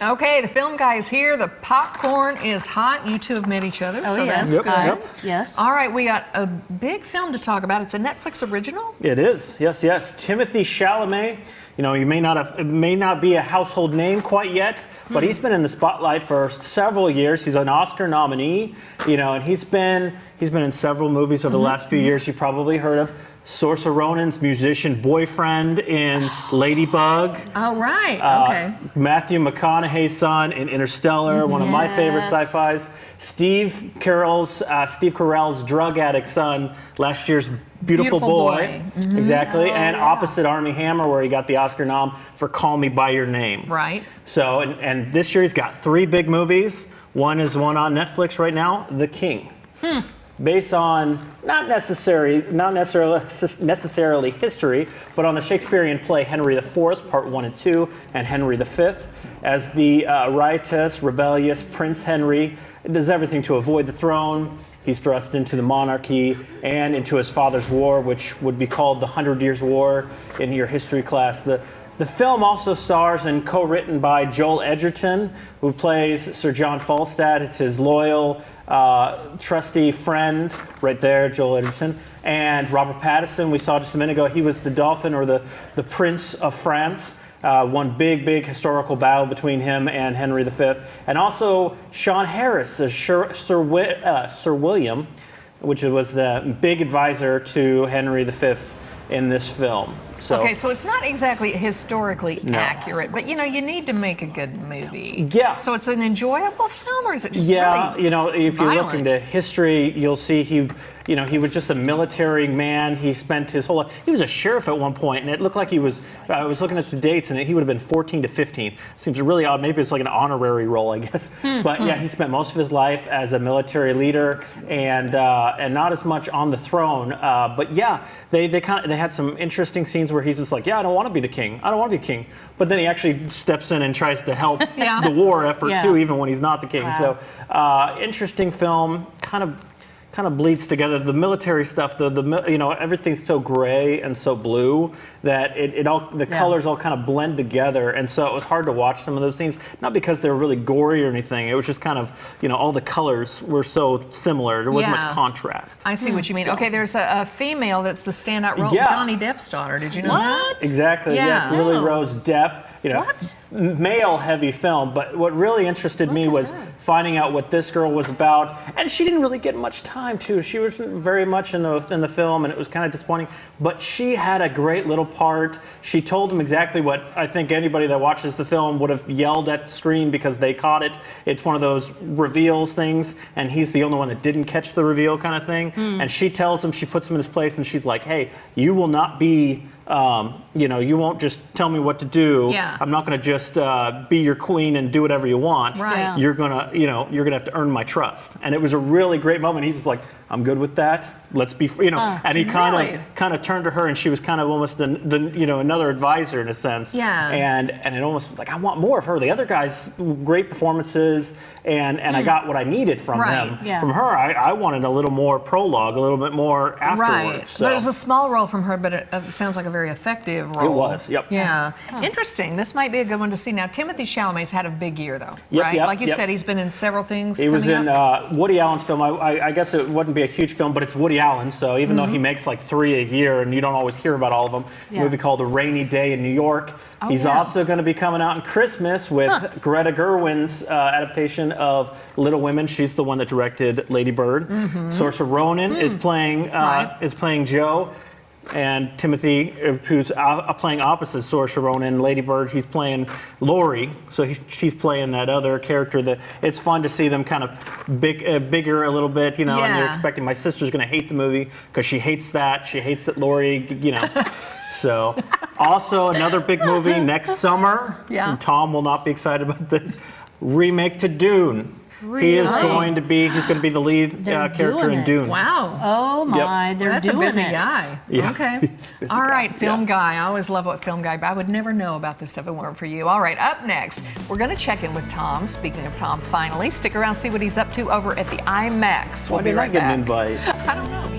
Okay, the film guy is here. The popcorn is hot. You two have met each other, so yes. that's good. Yep. Yes. All right, we got a big film to talk about. It's a Netflix original. It is. Yes, yes. Timothy Chalamet. You know, it may not be a household name quite yet, but he's been in the spotlight for several years. He's an Oscar nominee, you know, and he's been in several movies over the last few years. You've probably heard of Saoirse Ronan's musician boyfriend in Ladybug. Oh, right. Okay. Matthew McConaughey's son in Interstellar, one of my favorite sci-fis. Steve Carell's drug addict son, last year's Beautiful Boy. Exactly. And opposite Armie Hammer, where he got the Oscar nom for Call Me By Your Name. Right. So, and this year he's got 3 big movies. One is one on Netflix right now, The King. Based on not necessarily history, but on the Shakespearean play Henry IV, Part 1 and 2, and Henry V, as the riotous, rebellious Prince Henry does everything to avoid the throne. He's thrust into the monarchy and into his father's war, which would be called the 100 Years' War in your history class. The film also stars and co-written by Joel Edgerton, who plays Sir John Falstaff. It's his loyal, trusty friend right there, Joel Edgerton. And Robert Pattinson, we saw just a minute ago, he was the Dauphin, or the Prince of France. One big historical battle between him and Henry V. And also Sean Harris as Sir William, which was the big advisor to Henry V in this film. So, okay, so it's not exactly historically accurate, but you know, you need to make a good movie. Yeah. So it's an enjoyable film, or is it just really you know, if you look violent? into history, you'll see he was just a military man. He spent his whole life. He was a sheriff at one point, and it looked like he was. I was looking at the dates, and he would have been 14 to 15. Seems really odd. Maybe it's like an honorary role, I guess. But yeah, he spent most of his life as a military leader, and not as much on the throne. But yeah, they had some interesting scenes where he's just like, yeah, I don't want to be the king. I don't want to be king. But then he actually steps in and tries to help the war effort too, even when he's not the king. Wow. So interesting film, kind of bleeds together. The military stuff, everything's so gray and so blue that the colors all kind of blend together, and so it was hard to watch some of those scenes. Not because they were really gory or anything. It was just kind of, all the colors were so similar. There wasn't much contrast. I see what you mean. So. Okay, there's a female that's the standout role, Johnny Depp's daughter. Did you know that? Exactly. Yes, Lily Rose Depp. Male-heavy film, but what really interested me was finding out what this girl was about, and she didn't really get much time too. She wasn't very much in the film, and it was kind of disappointing. But she had a great little part. She told him exactly what I think anybody that watches the film would have yelled at the screen because they caught it. It's one of those reveals things, and he's the only one that didn't catch the reveal kind of thing. And she tells him, she puts him in his place, and she's like, "Hey, you will not be." You won't just tell me what to do. I'm not going to just be your queen and do whatever you want. Right. You're gonna have to earn my trust. And it was a really great moment. He's just like, I'm good with that. Let's be, and he kind of turned to her, and she was kind of almost another advisor in a sense. Yeah. And it almost was like, I want more of her. The other guys, great performances, and I got what I needed from them. Yeah. From her, I wanted a little more prologue, a little bit more afterwards. Right. So. But it was a small role from her, but it sounds like a very effective role. It was. Yep. Yeah. Interesting. This might be a good one to see. Now, Timothy Chalamet's had a big year, though. Right? Like you said, he's been in several things. He was in Woody Allen's film. I guess it wouldn't be a huge film, but it's Woody Allen, so even though he makes like 3 a year and you don't always hear about all of them, a movie called A Rainy Day in New York. He's also going to be coming out in Christmas with Greta Gerwig's adaptation of Little Women. She's the one that directed Lady Bird. Saoirse Ronan is playing Joe. And Timothy, who's playing opposite Saoirse Ronan, Lady Bird, he's playing Laurie. So she's playing that other character. That it's fun to see them kind of bigger a little bit, And you're expecting my sister's going to hate the movie because she hates that. She hates that Laurie, So, also another big movie next summer. And Tom will not be excited about this. Remake to Dune. Really? He's going to be the lead character in Dune. Wow. Oh my, That's a busy guy. Yeah. Okay. All right, film guy. I always love what film guy, but I would never know about this stuff if it weren't for you. All right, up next, we're going to check in with Tom. Speaking of Tom, finally, stick around, see what he's up to over at the IMAX. Why did I get an invite? I don't know.